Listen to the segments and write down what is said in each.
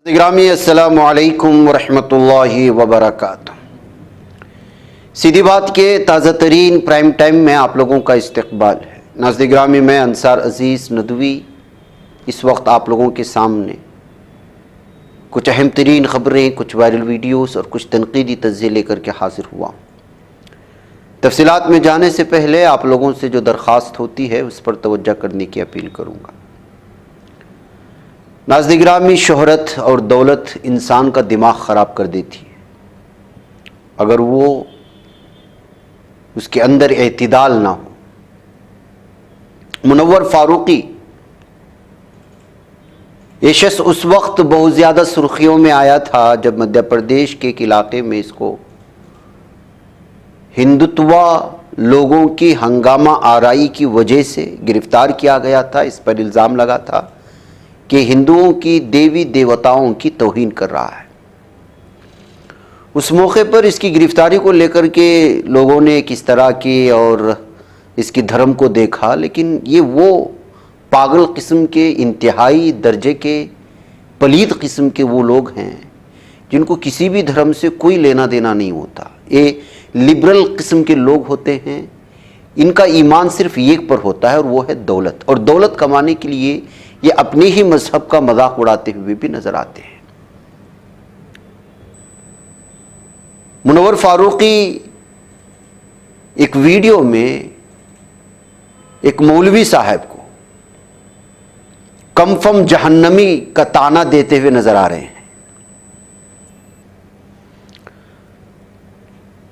گرامی السلام علیکم ورحمۃ اللہ وبرکاتہ۔ سیدھی بات کے تازہ ترین پرائم ٹائم میں آپ لوگوں کا استقبال ہے۔ ناظرین گرامی، میں انصار عزیز ندوی اس وقت آپ لوگوں کے سامنے کچھ اہم ترین خبریں، کچھ وائرل ویڈیوز اور کچھ تنقیدی تجزیے لے کر کے حاضر ہوا ہوں۔ تفصیلات میں جانے سے پہلے آپ لوگوں سے جو درخواست ہوتی ہے اس پر توجہ کرنے کی اپیل کروں گا۔ ناظرین گرامی، شہرت اور دولت انسان کا دماغ خراب کر دیتی ہے اگر وہ اس کے اندر اعتدال نہ ہو۔ منور فاروقی یہ شخص اس وقت بہت زیادہ سرخیوں میں آیا تھا جب مدھیہ پردیش کے ایک علاقے میں اس کو ہندوتوا لوگوں کی ہنگامہ آرائی کی وجہ سے گرفتار کیا گیا تھا۔ اس پر الزام لگا تھا کہ ہندوؤں کی دیوی دیوتاؤں کی توہین کر رہا ہے۔ اس موقع پر اس کی گرفتاری کو لے کر کے لوگوں نے کس طرح کی اور اس کی دھرم کو دیکھا، لیکن یہ وہ پاگل قسم کے، انتہائی درجے کے پلید قسم کے وہ لوگ ہیں جن کو کسی بھی دھرم سے کوئی لینا دینا نہیں ہوتا۔ یہ لبرل قسم کے لوگ ہوتے ہیں، ان کا ایمان صرف ایک پر ہوتا ہے اور وہ ہے دولت، اور دولت کمانے کے لیے یہ اپنے ہی مذہب کا مذاق اڑاتے ہوئے بھی نظر آتے ہیں۔ منور فاروقی ایک ویڈیو میں ایک مولوی صاحب کو کمفم جہنمی کا طعنہ دیتے ہوئے نظر آ رہے ہیں۔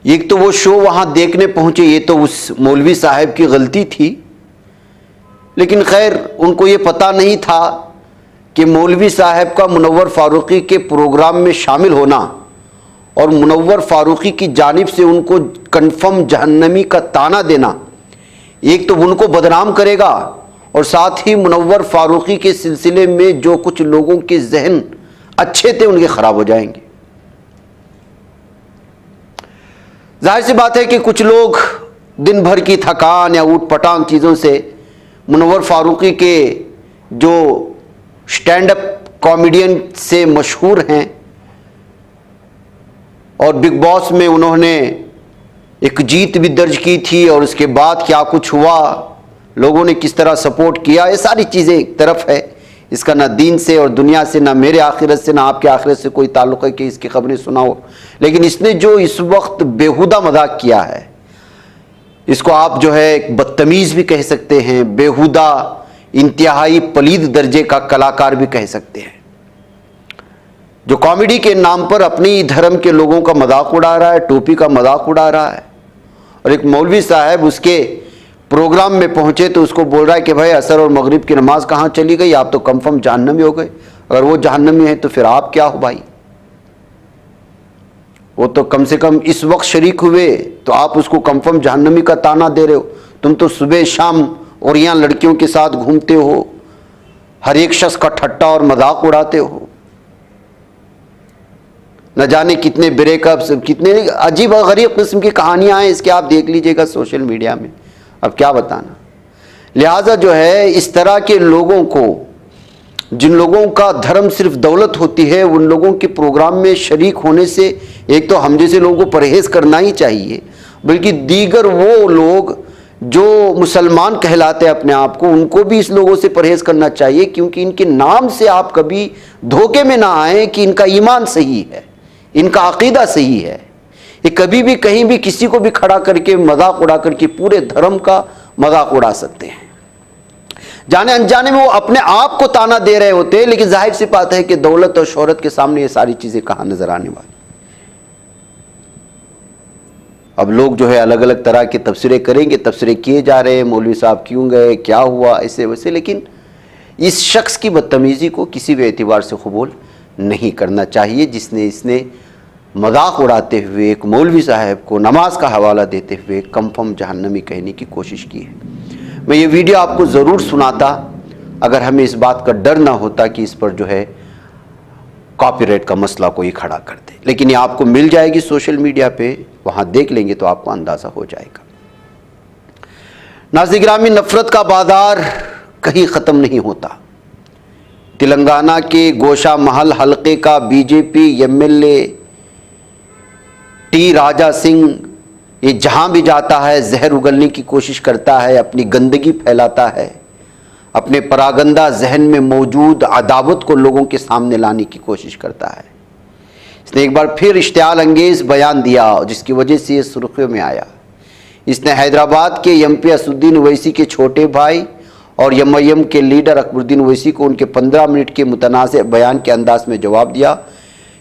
ایک تو وہ شو وہاں دیکھنے پہنچے، یہ تو اس مولوی صاحب کی غلطی تھی، لیکن خیر ان کو یہ پتہ نہیں تھا کہ مولوی صاحب کا منور فاروقی کے پروگرام میں شامل ہونا اور منور فاروقی کی جانب سے ان کو کنفرم جہنمی کا طعنہ دینا ایک تو ان کو بدنام کرے گا، اور ساتھ ہی منور فاروقی کے سلسلے میں جو کچھ لوگوں کے ذہن اچھے تھے ان کے خراب ہو جائیں گے۔ ظاہر سی بات ہے کہ کچھ لوگ دن بھر کی تھکان یا اوٹ پٹانگ چیزوں سے منور فاروقی کے جو سٹینڈ اپ کامیڈین سے مشہور ہیں اور بگ باس میں انہوں نے ایک جیت بھی درج کی تھی، اور اس کے بعد کیا کچھ ہوا، لوگوں نے کس طرح سپورٹ کیا، یہ ساری چیزیں ایک طرف ہے۔ اس کا نہ دین سے اور دنیا سے، نہ میرے آخرت سے، نہ آپ کے آخرت سے کوئی تعلق ہے کہ اس کی خبریں سناؤ، لیکن اس نے جو اس وقت بیہودہ مذاق کیا ہے، اس کو آپ جو ہے ایک بدتمیز بھی کہہ سکتے ہیں، بیہودہ انتہائی پلید درجے کا کلاکار بھی کہہ سکتے ہیں، جو کامیڈی کے نام پر اپنی دھرم کے لوگوں کا مذاق اڑا رہا ہے، ٹوپی کا مذاق اڑا رہا ہے۔ اور ایک مولوی صاحب اس کے پروگرام میں پہنچے تو اس کو بول رہا ہے کہ بھائی عصر اور مغرب کی نماز کہاں چلی گئی، آپ تو کنفرم جہنمی ہو گئے، اگر وہ جہنمی ہے تو پھر آپ کیا ہو بھائی؟ وہ تو کم سے کم اس وقت شریک ہوئے تو آپ اس کو کنفرم جہنمی کا طعنہ دے رہے ہو۔ تم تو صبح شام اور یہاں لڑکیوں کے ساتھ گھومتے ہو، ہر ایک شخص کا ٹھٹا اور مذاق اڑاتے ہو، نہ جانے کتنے بریک اپس، کتنے عجیب و غریب قسم کی کہانیاں ہیں، اس کے آپ دیکھ لیجئے گا سوشل میڈیا میں، اب کیا بتانا۔ لہٰذا جو ہے اس طرح کے لوگوں کو، جن لوگوں کا دھرم صرف دولت ہوتی ہے، ان لوگوں کے پروگرام میں شریک ہونے سے ایک تو ہم جیسے لوگوں کو پرہیز کرنا ہی چاہیے، بلکہ دیگر وہ لوگ جو مسلمان کہلاتے ہیں اپنے آپ کو، ان کو بھی اس لوگوں سے پرہیز کرنا چاہیے، کیونکہ ان کے نام سے آپ کبھی دھوکے میں نہ آئیں کہ ان کا ایمان صحیح ہے، ان کا عقیدہ صحیح ہے۔ یہ کبھی بھی کہیں بھی کسی کو بھی کھڑا کر کے مذاق اڑا کر کے پورے دھرم کا مذاق اڑا سکتے ہیں، جانے انجانے میں وہ اپنے آپ کو طعنہ دے رہے ہوتے ہیں، لیکن ظاہر سی بات ہے کہ دولت اور شہرت کے سامنے یہ ساری چیزیں کہاں نظر آنے والی۔ اب لوگ جو ہے الگ الگ طرح کے تبصرے کریں گے، تبصرے کیے جا رہے ہیں، مولوی صاحب کیوں گئے، کیا ہوا، ایسے ویسے، لیکن اس شخص کی بدتمیزی کو کسی بھی اعتبار سے قبول نہیں کرنا چاہیے جس نے اس نے مذاق اڑاتے ہوئے ایک مولوی صاحب کو نماز کا حوالہ دیتے ہوئے کنفرم جہنمی کہنے کی کوشش کی ہے۔ میں یہ ویڈیو آپ کو ضرور سناتا اگر ہمیں اس بات کا ڈر نہ ہوتا کہ اس پر جو ہے کاپی رائٹ کا مسئلہ کوئی کھڑا کر دے، لیکن یہ آپ کو مل جائے گی سوشل میڈیا پہ، وہاں دیکھ لیں گے تو آپ کو اندازہ ہو جائے گا۔ ناظرین گرامی، نفرت کا بازار کہیں ختم نہیں ہوتا، تلنگانہ کے گوشا محل حلقے کا B J P M L A T Raja Singh یہ جہاں بھی جاتا ہے زہر اگلنے کی کوشش کرتا ہے، اپنی گندگی پھیلاتا ہے، اپنے پراگندہ ذہن میں موجود عداوت کو لوگوں کے سامنے لانے کی کوشش کرتا ہے۔ اس نے ایک بار پھر اشتعال انگیز بیان دیا جس کی وجہ سے یہ سرخیوں میں آیا۔ اس نے حیدرآباد کے ایم پی اسد الدین اویسی کے چھوٹے بھائی اور ایم آئی ایم کے لیڈر اکبر الدین اویسی کو ان کے 15 منٹ کے متنازع بیان کے انداز میں جواب دیا۔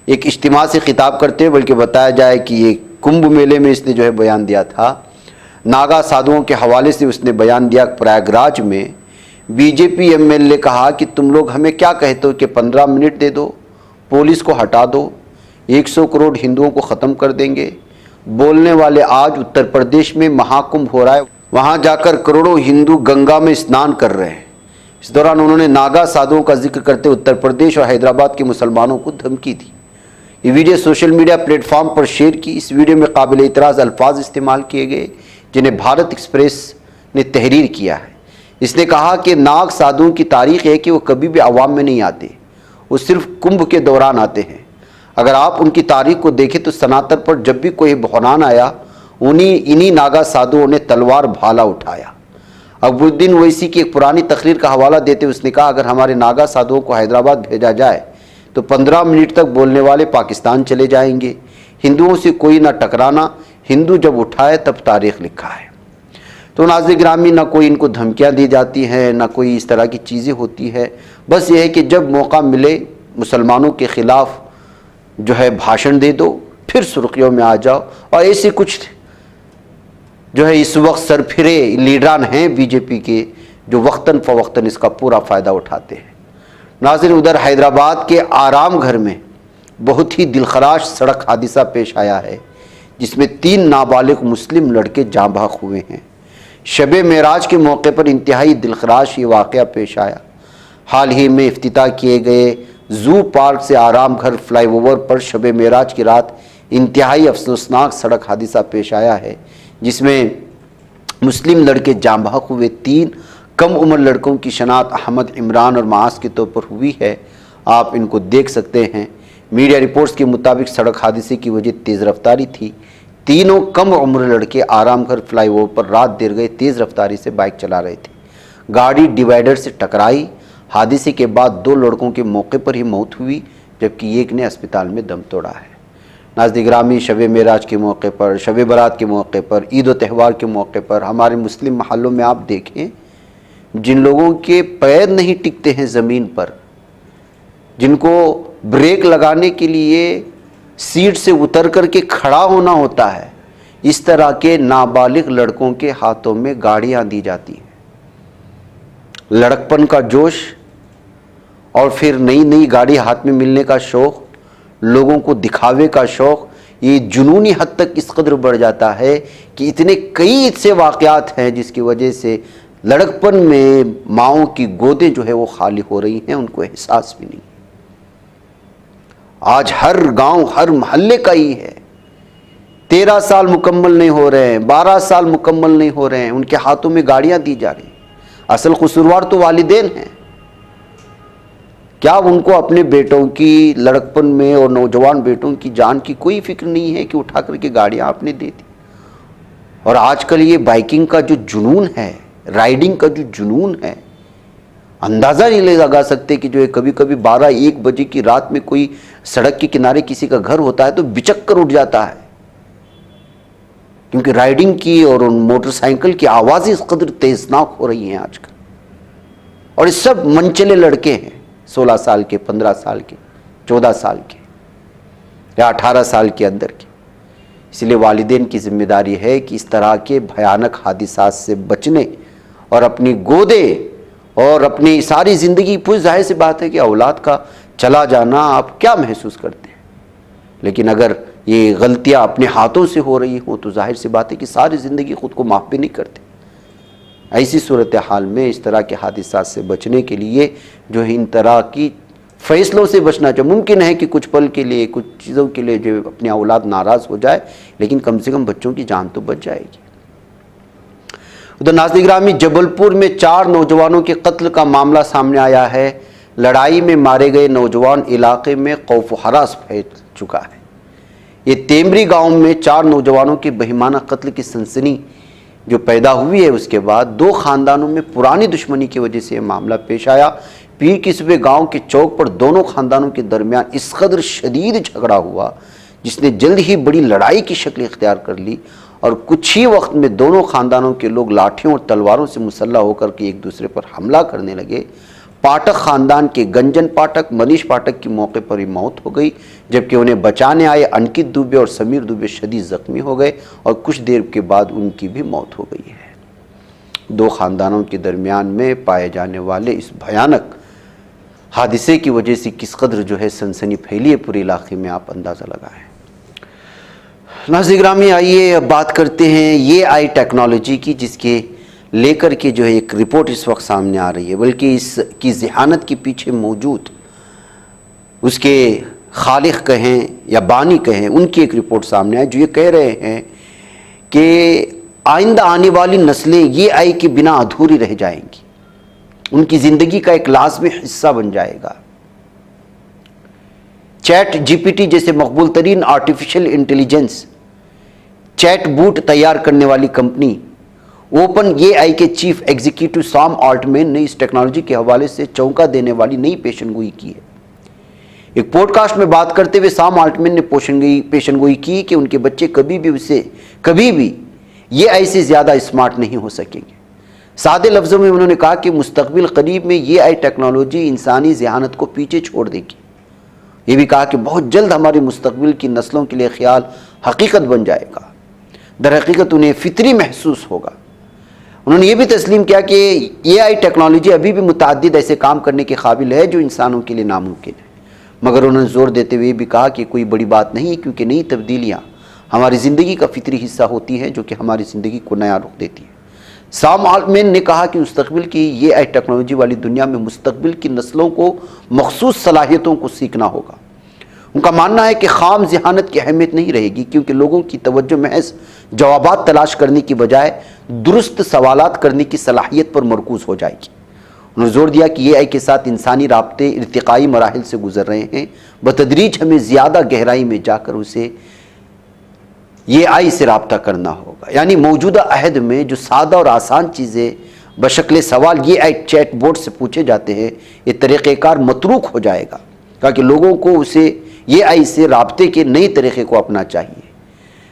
ایک اجتماع سے خطاب کرتے ہوئے بلکہ بتایا جائے کہ یہ کمبھ میلے میں اس نے جو ہے بیان دیا تھا۔ ناگا سادھوؤں کے حوالے سے اس نے بیان دیا پریاگ راج میں۔ B J P M L A کہا کہ تم لوگ ہمیں کیا کہتے ہو کہ 15 منٹ دے دو، پولیس کو ہٹا دو، 100 کروڑ ہندوؤں کو ختم کر دیں گے۔ بولنے والے آج اتر پردیش میں مہا کمبھ ہو رہا ہے، وہاں جا کر کروڑوں ہندو گنگا میں اسنان کر رہے ہیں۔ اس دوران انہوں نے ناگا سادھوؤں کا ذکر کرتے اتر پردیش اور حیدرآباد کے مسلمانوں کو دھمکی دی۔ یہ video social media platform پر شیئر کی۔ اس ویڈیو میں قابل اعتراض الفاظ استعمال کیے گئے جنہیں بھارت ایکسپریس نے تحریر کیا ہے۔ اس نے کہا کہ ناگ سادھوؤں کی تاریخ ہے کہ وہ کبھی بھی عوام میں نہیں آتے، وہ صرف کمبھ کے دوران آتے ہیں۔ اگر آپ ان کی تاریخ کو دیکھیں تو سناتن پر جب بھی کوئی بحران آیا انہی ناگا سادھوؤں نے تلوار بھالا اٹھایا۔ اکبر الدین اویسی کی ایک پرانی تقریر کا حوالہ دیتے ہوئے اس نے کہا اگر ہمارے ناگا سادھوؤں کو حیدرآباد بھیجا جائے تو 15 منٹ تک بولنے والے پاکستان چلے جائیں گے۔ ہندوؤں سے کوئی نہ ٹکرانا، ہندو جب اٹھائے تب تاریخ لکھا ہے۔ تو ناظرین گرامی، نہ کوئی ان کو دھمکیاں دی جاتی ہیں، نہ کوئی اس طرح کی چیزیں ہوتی ہے، بس یہ ہے کہ جب موقع ملے مسلمانوں کے خلاف جو ہے بھاشن دے دو، پھر سرخیوں میں آ جاؤ۔ اور ایسے کچھ جو ہے اس وقت سرپھرے لیڈران ہیں بی جے پی کے جو وقتاً فوقتاً اس کا پورا فائدہ اٹھاتے ہیں۔ ناظرین ادھر حیدرآباد کے آرام گھر میں بہت ہی دلخراش سڑک حادثہ پیش آیا ہے جس میں 3 نابالغ مسلم لڑکے جاں بحق ہوئے ہیں۔ شب معراج کے موقع پر انتہائی دلخراش یہ واقعہ پیش آیا۔ حال ہی میں افتتاح کیے گئے زو پارک سے آرام گھر فلائی اوور پر شب معراج کی رات انتہائی افسوسناک سڑک حادثہ پیش آیا ہے جس میں مسلم لڑکے جاں بحق ہوئے۔ 3 کم عمر لڑکوں کی شناخت احمد، عمران اور معاذ کے طور پر ہوئی ہے۔ آپ ان کو دیکھ سکتے ہیں۔ میڈیا رپورٹس کے مطابق سڑک حادثے کی وجہ تیز رفتاری تھی۔ تینوں کم عمر لڑکے آرام گھر فلائی اوور پر رات دیر گئے تیز رفتاری سے بائک چلا رہے تھے۔ گاڑی ڈیوائیڈر سے ٹکرائی۔ حادثے کے بعد 2 لڑکوں کے موقع پر ہی موت ہوئی جبکہ ایک نے اسپتال میں دم توڑا ہے۔ ناظرین گرامی، شب معراج کے موقع پر، شب برات کے موقع پر، عید و تہوار کے موقع پر ہمارے مسلم محلوں میں آپ دیکھیں جن لوگوں کے پیر نہیں ٹکتے ہیں زمین پر، جن کو بریک لگانے کے لیے سیٹ سے اتر کر کے کھڑا ہونا ہوتا ہے، اس طرح کے نابالغ لڑکوں کے ہاتھوں میں گاڑیاں دی جاتی ہیں۔ لڑکپن کا جوش اور پھر نئی گاڑی ہاتھ میں ملنے کا شوق، لوگوں کو دکھاوے کا شوق، یہ جنونی حد تک اس قدر بڑھ جاتا ہے کہ اتنے کئی ایسے واقعات ہیں جس کی وجہ سے لڑکپن میں ماؤں کی گودیں جو ہے وہ خالی ہو رہی ہیں، ان کو احساس بھی نہیں۔ آج ہر گاؤں، ہر محلے کا ہی ہے۔ 13 سال مکمل نہیں ہو رہے ہیں، 12 سال مکمل نہیں ہو رہے ہیں، ان کے ہاتھوں میں گاڑیاں دی جا رہی ہیں۔ اصل قصوروار تو والدین ہیں۔ کیا ان کو اپنے بیٹوں کی لڑکپن میں اور نوجوان بیٹوں کی جان کی کوئی فکر نہیں ہے کہ اٹھا کر کے گاڑیاں آپ نے دے دی؟ اور آج کل یہ بائکنگ کا جو جنون ہے، رائڈنگ کا جو جنون ہے، اندازہ نہیں لگا سکتے کہ جو ہے کبھی کبھی 12-1 بجے کی رات میں کوئی سڑک کے کنارے کسی کا گھر ہوتا ہے تو بچک کر اٹھ جاتا ہے، کیونکہ رائڈنگ کی اور ان موٹر سائیکل کی آوازیں اس قدر تیزناک ہو رہی ہیں آج کل۔ اور یہ سب منچلے لڑکے ہیں، 16 سال کے، 15 سال کے، 14 سال کے یا 18 سال کے اندر کے۔ اس لیے والدین کی ذمہ داری ہے کہ اس طرح کے بھیانک حادثات سے بچنے اور اپنی گودیں اور اپنی ساری زندگی، پوری ظاہر سی بات ہے کہ اولاد کا چلا جانا آپ کیا محسوس کرتے ہیں، لیکن اگر یہ غلطیاں اپنے ہاتھوں سے ہو رہی ہوں تو ظاہر سی بات ہے کہ ساری زندگی خود کو معاف بھی نہیں کرتے۔ ایسی صورتحال میں اس طرح کے حادثات سے بچنے کے لیے جو ہے ان طرح کی فیصلوں سے بچنا چاہیے۔ ممکن ہے کہ کچھ پل کے لیے، کچھ چیزوں کے لیے جو اپنی اولاد ناراض ہو جائے، لیکن کم سے کم بچوں کی جان تو بچ جائے گی۔ ادھر ناظرین گرامی، جبل پور میں 4 نوجوانوں کے قتل کا معاملہ سامنے آیا ہے۔ لڑائی میں مارے گئے نوجوان علاقے میں خوف و ہراس پھیل چکا ہے۔ یہ تیمری گاؤں میں 4 نوجوانوں کے بہیمانہ قتل کی سنسنی جو پیدا ہوئی ہے، اس کے بعد 2 خاندانوں میں پرانی دشمنی کی وجہ سے یہ معاملہ پیش آیا۔ پیر کی صبح گاؤں کے چوک پر دونوں خاندانوں کے درمیان اس قدر شدید جھگڑا ہوا جس نے جلد ہی بڑی لڑائی کی شکل اختیار کر لی، اور کچھ ہی وقت میں دونوں خاندانوں کے لوگ لاٹھیوں اور تلواروں سے مسلح ہو کر کے ایک دوسرے پر حملہ کرنے لگے۔ پاٹک خاندان کے گنجن پاٹک، منیش پاٹک کی موقع پر ہی موت ہو گئی، جبکہ انہیں بچانے آئے انکت دوبے اور سمیر دوبے شدید زخمی ہو گئے اور کچھ دیر کے بعد ان کی بھی موت ہو گئی ہے۔ 2 خاندانوں کے درمیان میں پائے جانے والے اس بھیانک حادثے کی وجہ سے کس قدر جو ہے سنسنی پھیلی ہے پورے علاقے میں، آپ اندازہ لگائیں۔ ناظرین گرامی، آئیے اب بات کرتے ہیں یہ آئی ٹیکنالوجی کی، جس کے لے کر کے جو ہے ایک رپورٹ اس وقت سامنے آ رہی ہے، بلکہ اس کی ذہانت کے پیچھے موجود اس کے خالق کہیں یا بانی کہیں، ان کی ایک رپورٹ سامنے آئی جو یہ کہہ رہے ہیں کہ آئندہ آنے والی نسلیں یہ آئی کے بنا ادھوری رہ جائیں گی، ان کی زندگی کا ایک لازمی حصہ بن جائے گا۔ چیٹ جی پی ٹی جیسے مقبول ترین آرٹیفیشل انٹیلیجنس چیٹ بوٹ تیار کرنے والی کمپنی اوپن اے آئی کے چیف ایگزیکٹو سام آلٹمین نے اس ٹیکنالوجی کے حوالے سے چونکا دینے والی نئی پیشن گوئی کی ہے۔ ایک پوڈ کاسٹ میں بات کرتے ہوئے سام آلٹمین نے پیشن گوئی کی کہ ان کے بچے کبھی بھی یہ آئی سے زیادہ اسمارٹ نہیں ہو سکیں گے۔ سادے لفظوں میں انہوں نے کہا کہ مستقبل قریب میں یہ آئی ٹیکنالوجی انسانی ذہانت کو پیچھے چھوڑ دے گی۔ یہ بھی کہا کہ بہت جلد ہماری مستقبل کی نسلوں کے لیے خیال حقیقت بن جائے گا، در حقیقت انہیں فطری محسوس ہوگا۔ انہوں نے یہ بھی تسلیم کیا کہ یہ آئی ٹیکنالوجی ابھی بھی متعدد ایسے کام کرنے کے قابل ہے جو انسانوں کے لیے ناممکن ہے، مگر انہوں نے زور دیتے ہوئے بھی کہا کہ کوئی بڑی بات نہیں ہے، کیونکہ نئی تبدیلیاں ہماری زندگی کا فطری حصہ ہوتی ہیں جو کہ ہماری زندگی کو نیا رخ دیتی ہے۔ سام آلٹمین نے کہا کہ مستقبل کی یہ آئی ٹیکنالوجی والی دنیا میں مستقبل کی نسلوں کو مخصوص صلاحیتوں کو سیکھنا ہوگا۔ ان کا ماننا ہے کہ خام ذہانت کی اہمیت نہیں رہے گی، کیونکہ لوگوں کی توجہ محض جوابات تلاش کرنے کی بجائے درست سوالات کرنے کی صلاحیت پر مرکوز ہو جائے گی۔ انہوں نے زور دیا کہ یہ آئی کے ساتھ انسانی رابطے ارتقائی مراحل سے گزر رہے ہیں، بتدریج ہمیں زیادہ گہرائی میں جا کر اسے یہ آئی سے رابطہ کرنا ہوگا۔ یعنی موجودہ عہد میں جو سادہ اور آسان چیزیں بشکل سوال یہ آئی چیٹ بوٹ سے پوچھے جاتے ہیں، یہ طریقہ کار متروک ہو جائے گا، تاکہ لوگوں کو اسے یہ آئی سے رابطے کے نئے طریقے کو اپنا چاہیے۔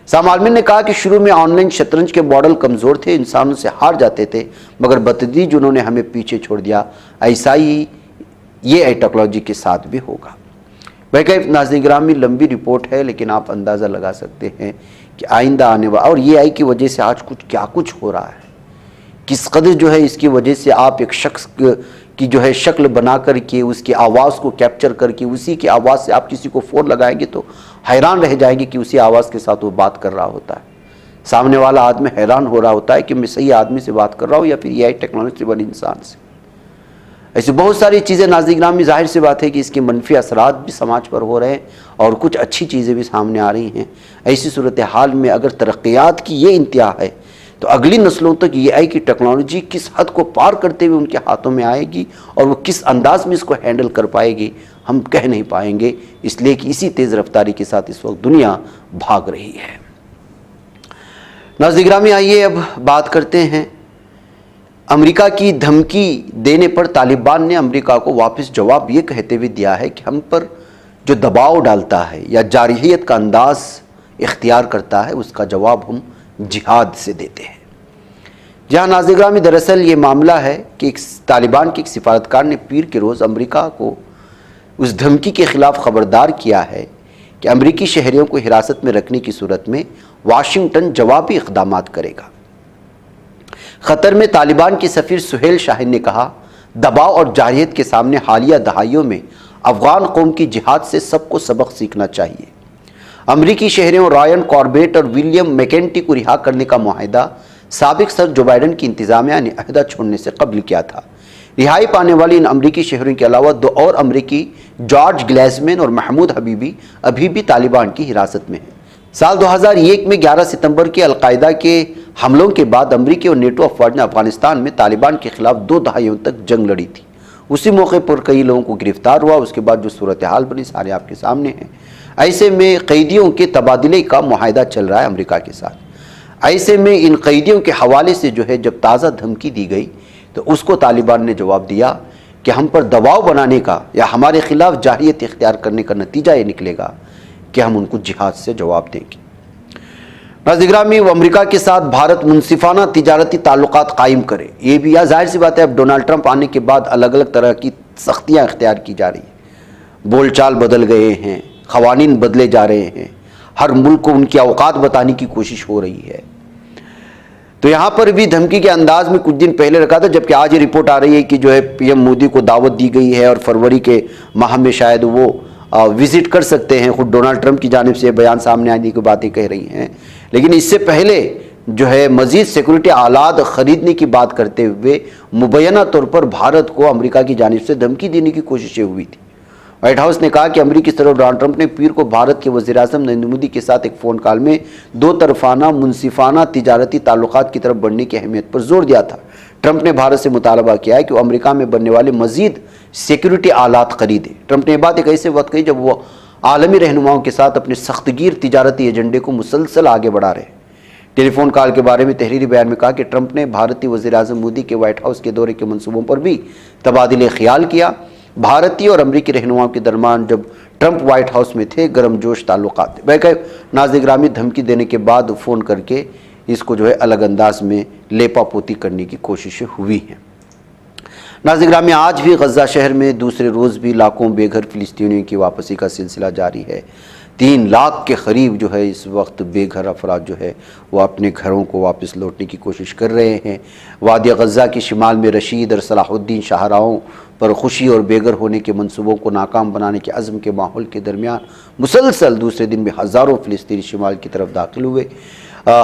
سام آلٹمین نے کہا کہ شروع میں آن لائن شطرنج کے ماڈل کمزور تھے، انسانوں سے ہار جاتے تھے، مگر بتدریج انہوں نے ہمیں پیچھے چھوڑ دیا۔ ایسا ہی یہ آئی ٹیکنالوجی کے ساتھ بھی ہوگا۔ بہرکیف ناظرین گرامی، لمبی رپورٹ ہے، لیکن آپ اندازہ لگا سکتے ہیں کہ آئندہ آنے والا اور یہ آئی کی وجہ سے آج کیا کچھ ہو رہا ہے، کس قدر جو ہے اس کی وجہ سے آپ ایک شخص کی جو ہے شکل بنا کر کے اس کی آواز کو کیپچر کر کے اسی کی آواز سے آپ کسی کو فون لگائیں گے تو حیران رہ جائیں گے کہ اسی آواز کے ساتھ وہ بات کر رہا ہوتا ہے۔ سامنے والا آدمی حیران ہو رہا ہوتا ہے کہ میں صحیح آدمی سے بات کر رہا ہوں یا پھر یہ آئی ٹیکنالوجی والے انسان سے۔ ایسی بہت ساری چیزیں ناظرین گرامی، ظاہر سی بات ہے کہ اس کے منفی اثرات بھی سماج پر ہو رہے ہیں اور کچھ اچھی چیزیں بھی سامنے آ رہی ہیں۔ ایسی صورتحال میں اگر ترقیات کی یہ انتہا ہے تو اگلی نسلوں تک یہ آئی کی ٹیکنالوجی کس حد کو پار کرتے ہوئے ان کے ہاتھوں میں آئے گی اور وہ کس انداز میں اس کو ہینڈل کر پائے گی، ہم کہہ نہیں پائیں گے، اس لیے کہ اسی تیز رفتاری کے ساتھ اس وقت دنیا بھاگ رہی ہے۔ ناظرین گرامی، آئیے اب بات کرتے ہیں امریکہ کی دھمکی دینے پر طالبان نے امریکہ کو واپس جواب یہ کہتے ہوئے دیا ہے کہ ہم پر جو دباؤ ڈالتا ہے یا جارحیت کا انداز اختیار کرتا ہے اس کا جواب ہم جہاد سے دیتے ہیں۔ جہاں ناظرین گرامی، دراصل یہ معاملہ ہے کہ طالبان کے ایک سفارتکار نے پیر کے روز امریکہ کو اس دھمکی کے خلاف خبردار کیا ہے کہ امریکی شہریوں کو حراست میں رکھنے کی صورت میں واشنگٹن جوابی اقدامات کرے گا۔ قطر میں طالبان کے سفیر سہیل شاہین نے کہا، دباؤ اور جارحیت کے سامنے حالیہ دہائیوں میں افغان قوم کی جہاد سے سب کو سبق سیکھنا چاہیے۔ امریکی شہریوں رائن کاربیٹ اور ولیم میکنٹی کو رہا کرنے کا معاہدہ سابق صدر جو بائیڈن کی انتظامیہ نے عہدہ چھوڑنے سے قبل کیا تھا۔ رہائی پانے والے ان امریکی شہریوں کے علاوہ 2 اور امریکی جارج گلیزمین اور محمود حبیبی ابھی بھی طالبان کی حراست میں ہیں۔ سال 2001 میں 11 ستمبر کے القاعدہ کے حملوں کے بعد امریکی اور نیٹو افواج نے افغانستان میں طالبان کے خلاف 2 دہائیوں تک جنگ لڑی تھی۔ اسی موقع پر کئی لوگوں کو گرفتار ہوا. اس کے بعد جو صورتحال بنی سارے آپ کے سامنے ہیں. ایسے میں قیدیوں کے تبادلے کا معاہدہ چل رہا ہے امریکہ کے ساتھ. ایسے میں ان قیدیوں کے حوالے سے جو ہے جب تازہ دھمکی دی گئی تو اس کو طالبان نے جواب دیا کہ ہم پر دباؤ بنانے کا یا ہمارے خلاف جارحیت اختیار کرنے کا نتیجہ یہ نکلے گا کہ ہم ان کو جہاد سے جواب دیں گے. ناظرین گرامی، وہ امریکہ کے ساتھ بھارت منصفانہ تجارتی تعلقات قائم کرے، یہ بھی ظاہر سی بات ہے. اب ڈونلڈ ٹرمپ آنے کے بعد الگ الگ طرح کی سختیاں اختیار کی جا رہی ہیں، بول چال بدل گئے ہیں، قوانین بدلے جا رہے ہیں، ہر ملک کو ان کی اوقات بتانے کی کوشش ہو رہی ہے. تو یہاں پر بھی دھمکی کے انداز میں کچھ دن پہلے رکھا تھا، جبکہ آج یہ رپورٹ آ رہی ہے کہ جو ہے پی ایم مودی کو دعوت دی گئی ہے اور فروری کے ماہ میں شاید وہ وزٹ کر سکتے ہیں. خود ڈونلڈ ٹرمپ کی جانب سے بیان سامنے آنے کی باتیں کہہ رہی ہیں. لیکن اس سے پہلے جو ہے مزید سیکورٹی آلات خریدنے کی بات کرتے ہوئے مبینہ طور پر بھارت کو امریکہ کی جانب سے دھمکی دینے کی کوششیں ہوئی تھی. وائٹ ہاؤس نے کہا کہ امریکی صدر ڈونلڈ ٹرمپ نے پیر کو بھارت کے وزیر اعظم نریندر مودی کے ساتھ ایک فون کال میں دو طرفانہ منصفانہ تجارتی تعلقات کی طرف بڑھنے کی اہمیت پر زور دیا تھا. ٹرمپ نے بھارت سے مطالبہ کیا ہے کہ وہ امریکہ میں بننے والے مزید سیکورٹی آلات خریدے. ٹرمپ نے یہ بات ایک ایسے وقت کہی جب وہ عالمی رہنماؤں کے ساتھ اپنے سخت گیر تجارتی ایجنڈے کو مسلسل آگے بڑھا رہے ہیں. ٹیلی فون کال کے بارے میں تحریری بیان میں کہا کہ ٹرمپ نے بھارتی وزیر اعظم مودی کے وائٹ ہاؤس کے دورے کے منصوبوں پر بھی تبادلہ خیال کیا. بھارتی اور امریکی رہنماؤں کے درمیان جب ٹرمپ وائٹ ہاؤس میں تھے گرم جوش تعلقات تھے. بلکہ ناظرین گرامی دھمکی دینے کے بعد فون کر کے اس کو جو ہے الگ انداز میں لیپا پوتی کرنے کی کوششیں ہوئی ہیں. ناظرین گرامی آج بھی غزہ شہر میں دوسرے روز بھی لاکھوں بے گھر فلسطینیوں کی واپسی کا سلسلہ جاری ہے. 3 لاکھ کے قریب جو ہے اس وقت بے گھر افراد جو ہے وہ اپنے گھروں کو واپس لوٹنے کی کوشش کر رہے ہیں. وادی غزہ کے شمال میں رشید اور صلاح الدین شاہراہوں پر خوشی اور بے گھر ہونے کے منصوبوں کو ناکام بنانے کے عزم کے ماحول کے درمیان مسلسل دوسرے دن میں ہزاروں فلسطینی شمال کی طرف داخل ہوئے.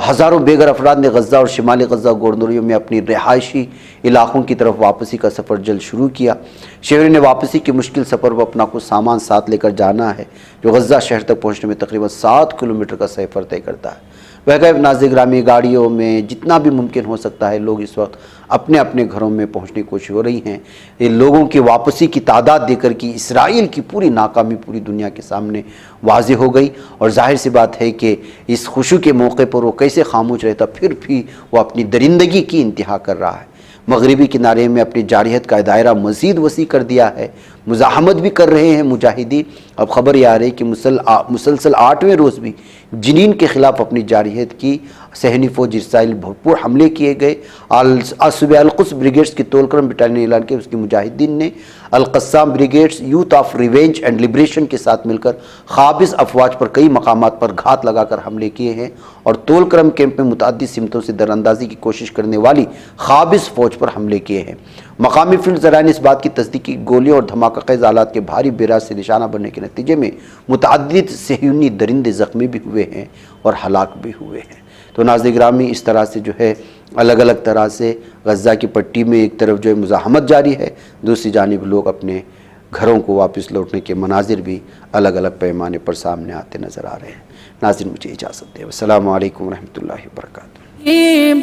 ہزاروں بے گھر افراد نے غزہ اور شمالی غزہ گورنریوں میں اپنی رہائشی علاقوں کی طرف واپسی کا سفر جلد شروع کیا. شہریوں نے واپسی کے مشکل سفر پر اپنا کچھ سامان ساتھ لے کر جانا ہے جو غزہ شہر تک پہنچنے میں تقریباً 7 کلومیٹر کا سفر طے کرتا ہے. وغیرہ ناظرین گرامی گاڑیوں میں جتنا بھی ممکن ہو سکتا ہے لوگ اس وقت اپنے اپنے گھروں میں پہنچنے کی کوشش ہو رہی ہیں. یہ لوگوں کی واپسی کی تعداد دے کر کہ اسرائیل کی پوری ناکامی پوری دنیا کے سامنے واضح ہو گئی. اور ظاہر سی بات ہے کہ اس خوشی کے موقع پر وہ کیسے خاموش رہتا، پھر بھی وہ اپنی درندگی کی انتہا کر رہا ہے. مغربی کنارے میں اپنی جارحیت کا دائرہ مزید وسیع کر دیا ہے. مزاحمت بھی کر رہے ہیں مجاہدین. اب خبر یہ آ رہی ہے کہ مسلسل 8ویں روز بھی جنین کے خلاف اپنی جارحیت کی صہیونی فوج اسرائیل بھرپور حملے کیے گئے. صوبہ القدس بریگیڈز کی طولکرم بٹالین نے اعلان کیا اس کی مجاہدین نے Al Qassam brigades youth of revenge and liberation کے ساتھ مل کر قابض افواج پر کئی مقامات پر گھات لگا کر حملے کیے ہیں اور طولکرم کیمپ میں متعدد سمتوں سے دراندازی کی کوشش کرنے والی قابض فوج پر حملے کیے ہیں. مقامی فیلڈ ذرائع نے اس بات کی تصدیق کی گولیوں اور دھماکہ خیز آلات کے بھاری بیراج سے نشانہ بننے کے نتیجے میں متعدد صہیونی درندے زخمی بھی ہوئے ہیں اور ہلاک بھی ہوئے ہیں. تو ناظرین گرامی اس طرح سے جو ہے الگ الگ طرح سے غزہ کی پٹی میں ایک طرف جو ہے مزاحمت جاری ہے، دوسری جانب لوگ اپنے گھروں کو واپس لوٹنے کے مناظر بھی الگ الگ پیمانے پر سامنے آتے نظر آ رہے ہیں. ناظرین مجھے اجازت دیں. السلام علیکم ورحمۃ اللہ وبرکاتہ.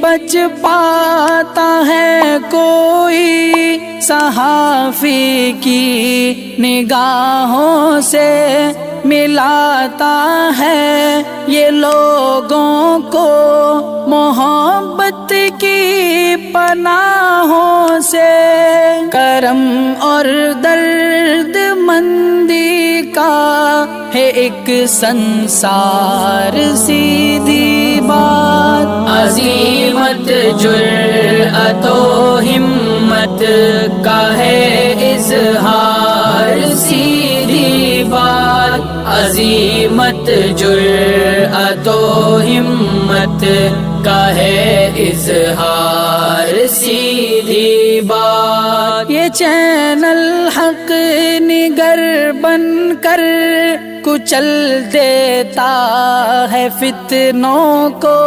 بچ پاتا ہے کوئی صحافی کی نگاہوں سے ملاتا ہے یہ لوگوں کو محبت کی پناہوں سے. کرم اور درد مندی کا ہے ایک سنسار سیدھی بات. عظیمت جرأت و ہمت کا ہے اظہار سیدھی بات. عظیمت جرأت و ہمت کا ہے اظہار سیدھی بات. یہ چینل حق نگر بن کر کچل دیتا ہے فتنوں کو.